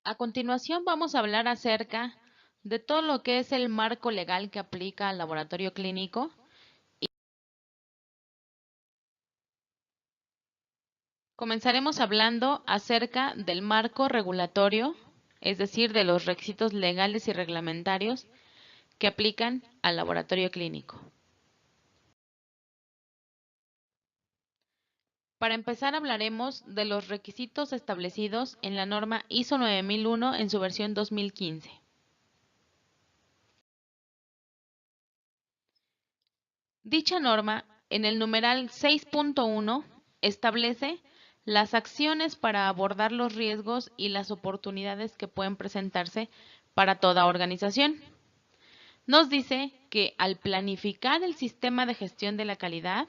A continuación vamos a hablar acerca de todo lo que es el marco legal que aplica al laboratorio clínico. Comenzaremos hablando acerca del marco regulatorio, es decir, de los requisitos legales y reglamentarios que aplican al laboratorio clínico. Para empezar hablaremos de los requisitos establecidos en la norma ISO 9001 en su versión 2015. Dicha norma, en el numeral 6.1, establece las acciones para abordar los riesgos y las oportunidades que pueden presentarse para toda organización. Nos dice que al planificar el sistema de gestión de la calidad,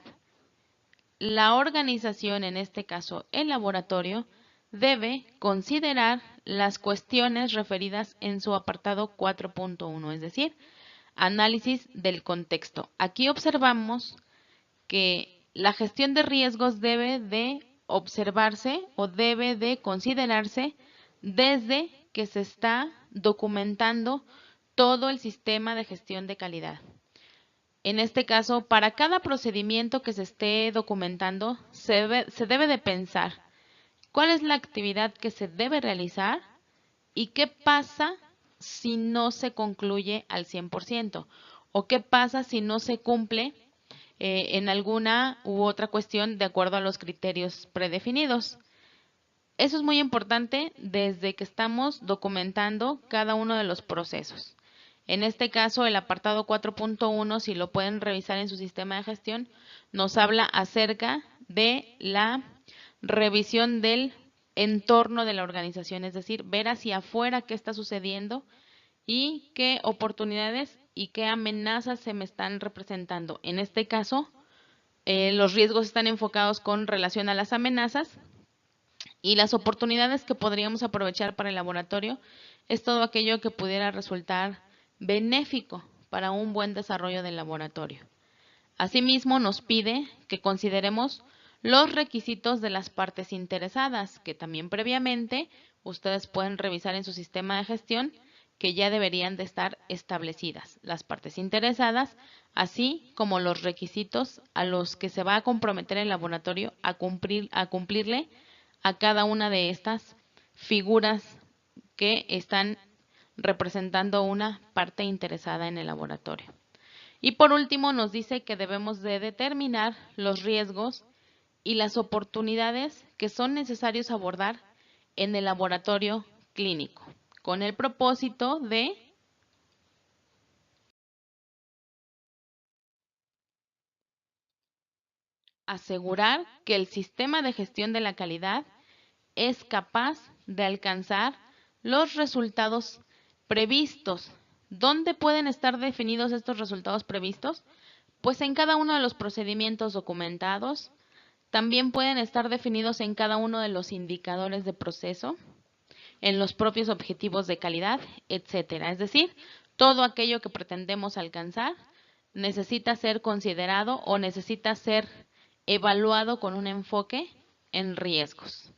la organización, en este caso el laboratorio, debe considerar las cuestiones referidas en su apartado 4.1, es decir, análisis del contexto. Aquí observamos que la gestión de riesgos debe de observarse o debe de considerarse desde que se está documentando todo el sistema de gestión de calidad. En este caso, para cada procedimiento que se esté documentando, se debe de pensar cuál es la actividad que se debe realizar y qué pasa si no se concluye al 100% o qué pasa si no se cumple en alguna u otra cuestión de acuerdo a los criterios predefinidos. Eso es muy importante desde que estamos documentando cada uno de los procesos. En este caso, el apartado 4.1, si lo pueden revisar en su sistema de gestión, nos habla acerca de la revisión del entorno de la organización, es decir, ver hacia afuera qué está sucediendo y qué oportunidades y qué amenazas se me están representando. En este caso, los riesgos están enfocados con relación a las amenazas y las oportunidades que podríamos aprovechar para el laboratorio es todo aquello que pudiera resultar benéfico para un buen desarrollo del laboratorio. Asimismo, nos pide que consideremos los requisitos de las partes interesadas, que también previamente ustedes pueden revisar en su sistema de gestión, que ya deberían de estar establecidas las partes interesadas, así como los requisitos a los que se va a comprometer el laboratorio a cumplirle a cada una de estas figuras que están representando una parte interesada en el laboratorio. Y por último nos dice que debemos de determinar los riesgos y las oportunidades que son necesarios abordar en el laboratorio clínico, con el propósito de asegurar que el sistema de gestión de la calidad es capaz de alcanzar los resultados previstos. ¿Dónde pueden estar definidos estos resultados previstos? Pues en cada uno de los procedimientos documentados, también pueden estar definidos en cada uno de los indicadores de proceso, en los propios objetivos de calidad, etcétera. Es decir, todo aquello que pretendemos alcanzar necesita ser considerado o necesita ser evaluado con un enfoque en riesgos.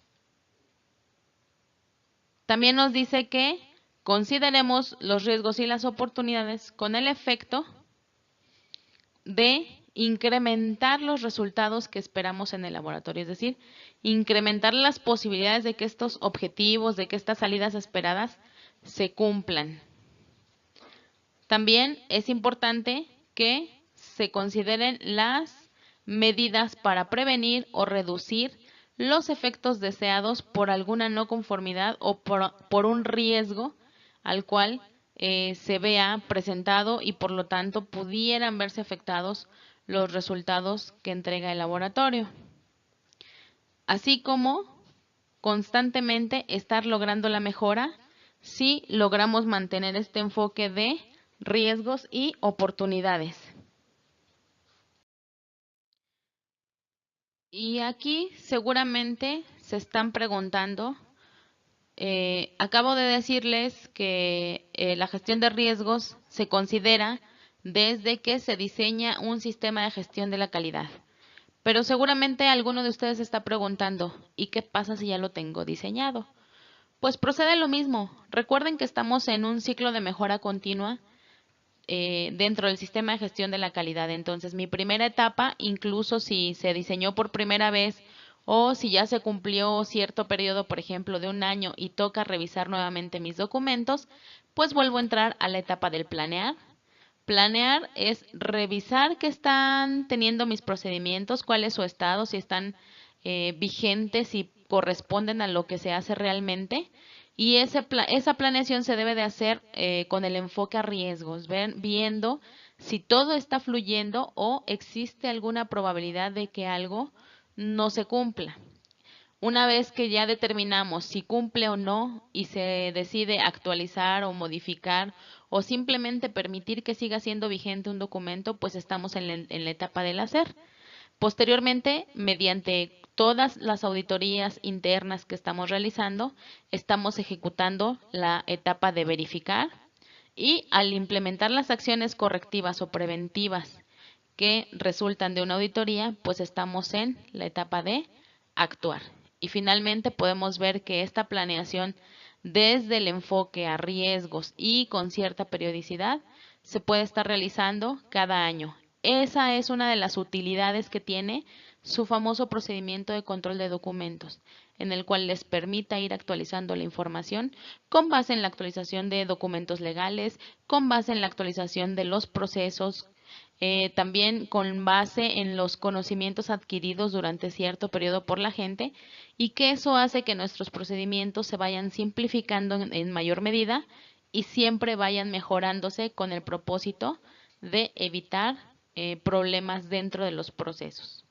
También nos dice que consideremos los riesgos y las oportunidades con el efecto de incrementar los resultados que esperamos en el laboratorio, es decir, incrementar las posibilidades de que estos objetivos, de que estas salidas esperadas se cumplan. También es importante que se consideren las medidas para prevenir o reducir los efectos deseados por alguna no conformidad o por un riesgo al cual se vea presentado y por lo tanto pudieran verse afectados los resultados que entrega el laboratorio. Así como constantemente estar logrando la mejora si logramos mantener este enfoque de riesgos y oportunidades. Y aquí seguramente se están preguntando, acabo de decirles que la gestión de riesgos se considera desde que se diseña un sistema de gestión de la calidad. Pero seguramente alguno de ustedes está preguntando, ¿y qué pasa si ya lo tengo diseñado? Pues procede lo mismo. Recuerden que estamos en un ciclo de mejora continua dentro del sistema de gestión de la calidad. Entonces, mi primera etapa, incluso si se diseñó por primera vez o si ya se cumplió cierto periodo, por ejemplo, de un año y toca revisar nuevamente mis documentos, pues vuelvo a entrar a la etapa del planear. Planear es revisar qué están teniendo mis procedimientos, cuál es su estado, si están vigentes, si corresponden a lo que se hace realmente. Y esa planeación se debe de hacer con el enfoque a riesgos, viendo si todo está fluyendo o existe alguna probabilidad de que algo no se cumpla. Una vez que ya determinamos si cumple o no y se decide actualizar o modificar o simplemente permitir que siga siendo vigente un documento, pues estamos en la etapa del hacer. Posteriormente, mediante todas las auditorías internas que estamos realizando, estamos ejecutando la etapa de verificar y al implementar las acciones correctivas o preventivas que resultan de una auditoría, pues estamos en la etapa de actuar. Y finalmente podemos ver que esta planeación desde el enfoque a riesgos y con cierta periodicidad se puede estar realizando cada año. Esa es una de las utilidades que tiene su famoso procedimiento de control de documentos, en el cual les permita ir actualizando la información con base en la actualización de documentos legales, con base en la actualización de los procesos, también con base en los conocimientos adquiridos durante cierto periodo por la gente y que eso hace que nuestros procedimientos se vayan simplificando en mayor medida y siempre vayan mejorándose con el propósito de evitar problemas dentro de los procesos.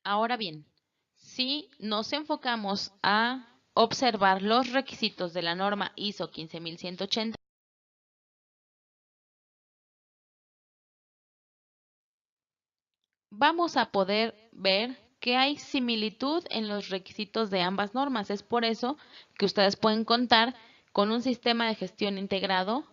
Ahora bien, si nos enfocamos a observar los requisitos de la norma ISO 15180, vamos a poder ver que hay similitud en los requisitos de ambas normas. Es por eso que ustedes pueden contar con un sistema de gestión integrado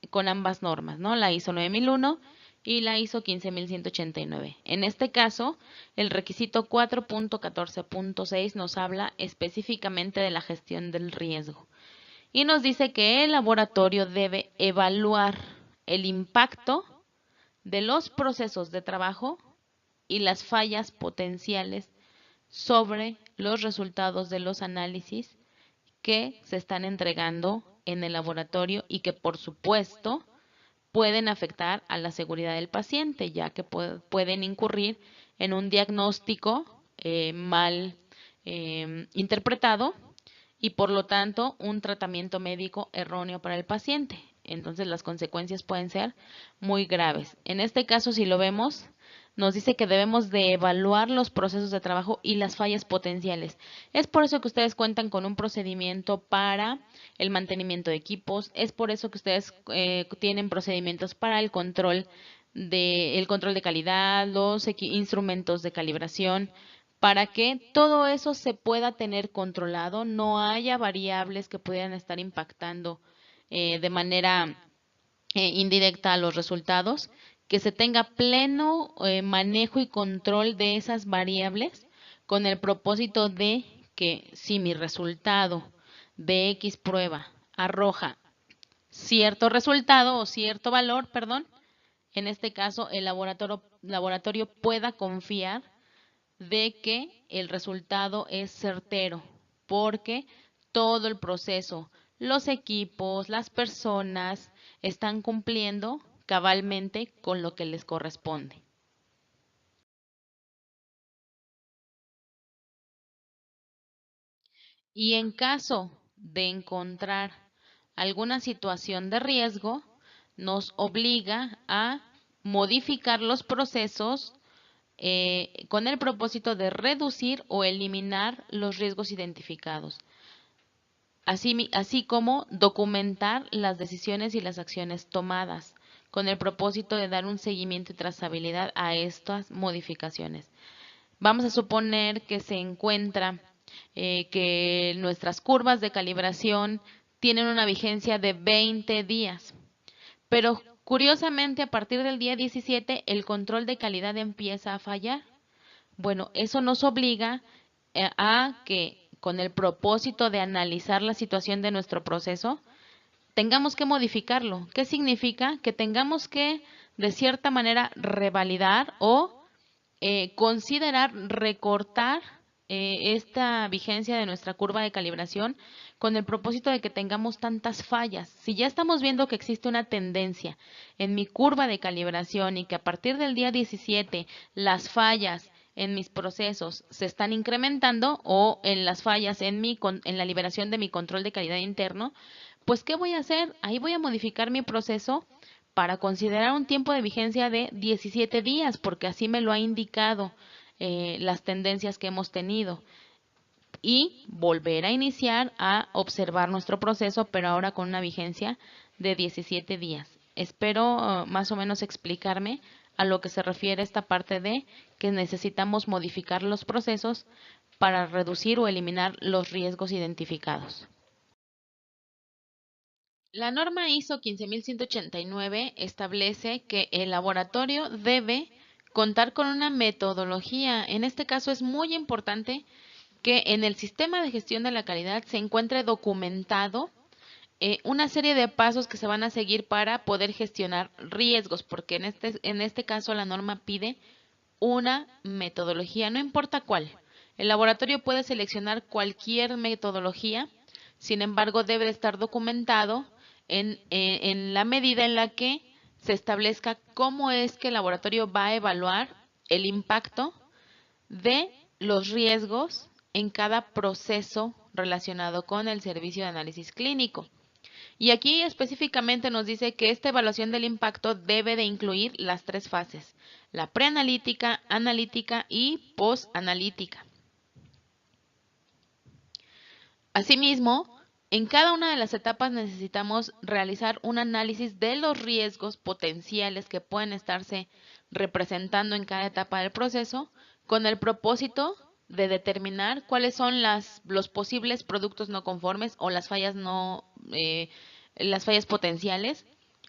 con ambas normas, ¿no? La ISO 9001 y la ISO 15189. En este caso, el requisito 4.14.6 nos habla específicamente de la gestión del riesgo y nos dice que el laboratorio debe evaluar el impacto de los procesos de trabajo y las fallas potenciales sobre los resultados de los análisis que se están entregando en el laboratorio y que por supuesto pueden afectar a la seguridad del paciente, ya que pueden incurrir en un diagnóstico mal interpretado y por lo tanto un tratamiento médico erróneo para el paciente. Entonces las consecuencias pueden ser muy graves. En este caso, si lo vemos, nos dice que debemos de evaluar los procesos de trabajo y las fallas potenciales. Es por eso que ustedes cuentan con un procedimiento para el mantenimiento de equipos, es por eso que ustedes tienen procedimientos para el control de calidad, los instrumentos de calibración, para que todo eso se pueda tener controlado, no haya variables que pudieran estar impactando de manera indirecta a los resultados, que se tenga pleno manejo y control de esas variables con el propósito de que si mi resultado de X prueba arroja cierto resultado o cierto valor, perdón, en este caso el laboratorio pueda confiar de que el resultado es certero, porque todo el proceso, los equipos, las personas están cumpliendo cabalmente con lo que les corresponde. Y en caso de encontrar alguna situación de riesgo, nos obliga a modificar los procesos con el propósito de reducir o eliminar los riesgos identificados, así como documentar las decisiones y las acciones tomadas, con el propósito de dar un seguimiento y trazabilidad a estas modificaciones. Vamos a suponer que se encuentra que nuestras curvas de calibración tienen una vigencia de 20 días. Pero curiosamente, a partir del día 17, el control de calidad empieza a fallar. Bueno, eso nos obliga a que, con el propósito de analizar la situación de nuestro proceso, tengamos que modificarlo. ¿Qué significa? Que tengamos que, de cierta manera, revalidar o considerar recortar esta vigencia de nuestra curva de calibración con el propósito de que tengamos tantas fallas. Si ya estamos viendo que existe una tendencia en mi curva de calibración y que a partir del día 17 las fallas en mis procesos se están incrementando o en las fallas en la liberación de mi control de calidad interno, pues ¿qué voy a hacer? Ahí voy a modificar mi proceso para considerar un tiempo de vigencia de 17 días, porque así me lo ha indicado las tendencias que hemos tenido. Y volver a iniciar a observar nuestro proceso, pero ahora con una vigencia de 17 días. Espero más o menos explicarme a lo que se refiere esta parte de que necesitamos modificar los procesos para reducir o eliminar los riesgos identificados. La norma ISO 15189 establece que el laboratorio debe contar con una metodología. En este caso es muy importante que en el sistema de gestión de la calidad se encuentre documentado una serie de pasos que se van a seguir para poder gestionar riesgos, porque en este caso la norma pide una metodología, no importa cuál. El laboratorio puede seleccionar cualquier metodología, sin embargo debe estar documentado en la medida en la que se establezca cómo es que el laboratorio va a evaluar el impacto de los riesgos en cada proceso relacionado con el servicio de análisis clínico. Y aquí específicamente nos dice que esta evaluación del impacto debe de incluir las tres fases: la preanalítica, analítica y postanalítica. Asimismo, en cada una de las etapas necesitamos realizar un análisis de los riesgos potenciales que pueden estarse representando en cada etapa del proceso, con el propósito de determinar cuáles son los posibles productos no conformes o las fallas potenciales,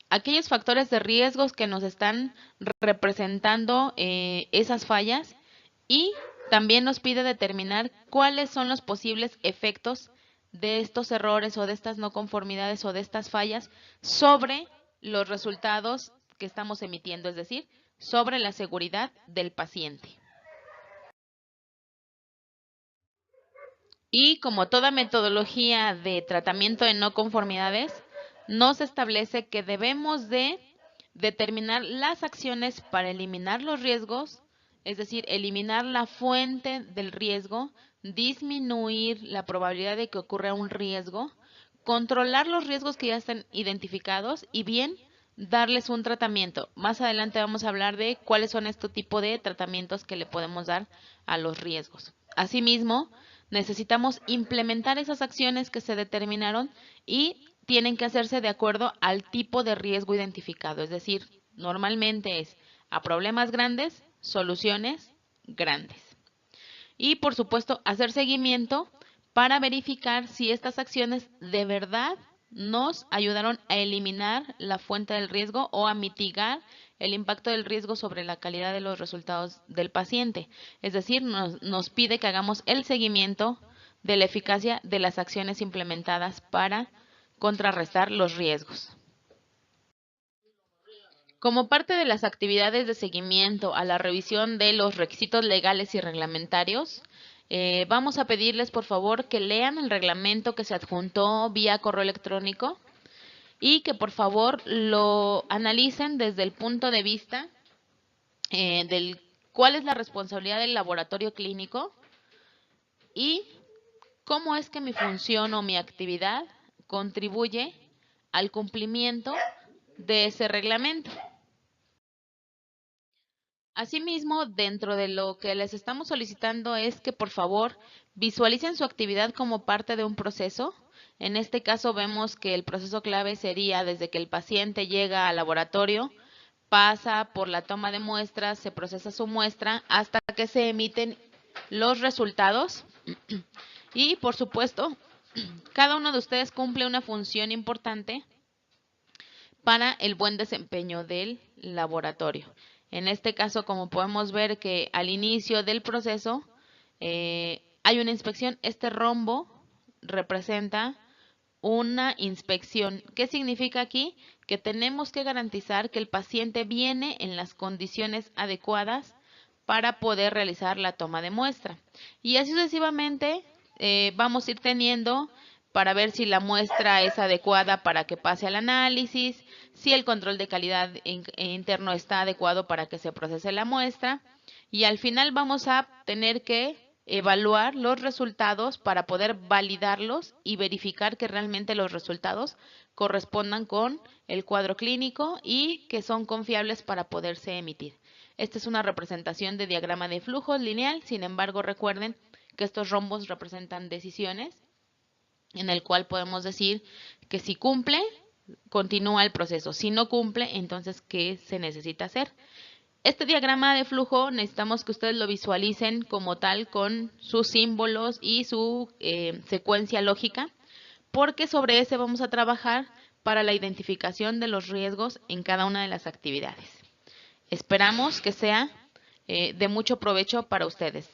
aquellos factores de riesgos que nos están representando esas fallas, y también nos pide determinar cuáles son los posibles efectos de estos errores o de estas no conformidades o de estas fallas sobre los resultados que estamos emitiendo, es decir, sobre la seguridad del paciente. Y como toda metodología de tratamiento de no conformidades, nos establece que debemos de determinar las acciones para eliminar los riesgos, es decir, eliminar la fuente del riesgo, disminuir la probabilidad de que ocurra un riesgo, controlar los riesgos que ya están identificados y bien darles un tratamiento. Más adelante vamos a hablar de cuáles son este tipo de tratamientos que le podemos dar a los riesgos. Asimismo, necesitamos implementar esas acciones que se determinaron y tienen que hacerse de acuerdo al tipo de riesgo identificado. Es decir, normalmente es a problemas grandes, soluciones grandes. Y por supuesto, hacer seguimiento para verificar si estas acciones de verdad nos ayudaron a eliminar la fuente del riesgo o a mitigar el impacto del riesgo sobre la calidad de los resultados del paciente. Es decir, nos pide que hagamos el seguimiento de la eficacia de las acciones implementadas para contrarrestar los riesgos. Como parte de las actividades de seguimiento a la revisión de los requisitos legales y reglamentarios, vamos a pedirles por favor que lean el reglamento que se adjuntó vía correo electrónico y que por favor lo analicen desde el punto de vista del cuál es la responsabilidad del laboratorio clínico y cómo es que mi función o mi actividad contribuye al cumplimiento de ese reglamento. Asimismo, dentro de lo que les estamos solicitando es que por favor visualicen su actividad como parte de un proceso. En este caso vemos que el proceso clave sería desde que el paciente llega al laboratorio, pasa por la toma de muestras, se procesa su muestra hasta que se emiten los resultados. Y, por supuesto, cada uno de ustedes cumple una función importante para el buen desempeño del laboratorio. En este caso, como podemos ver que al inicio del proceso hay una inspección, este rombo representa una inspección. ¿Qué significa aquí? Que tenemos que garantizar que el paciente viene en las condiciones adecuadas para poder realizar la toma de muestra. Y así sucesivamente vamos a ir teniendo para ver si la muestra es adecuada para que pase al análisis, si el control de calidad interno está adecuado para que se procese la muestra, y al final vamos a tener que evaluar los resultados para poder validarlos y verificar que realmente los resultados correspondan con el cuadro clínico y que son confiables para poderse emitir. Esta es una representación de diagrama de flujo lineal, sin embargo recuerden que estos rombos representan decisiones en el cual podemos decir que si cumple, continúa el proceso. Si no cumple, entonces, ¿qué se necesita hacer? Este diagrama de flujo necesitamos que ustedes lo visualicen como tal con sus símbolos y su secuencia lógica, porque sobre ese vamos a trabajar para la identificación de los riesgos en cada una de las actividades. Esperamos que sea de mucho provecho para ustedes.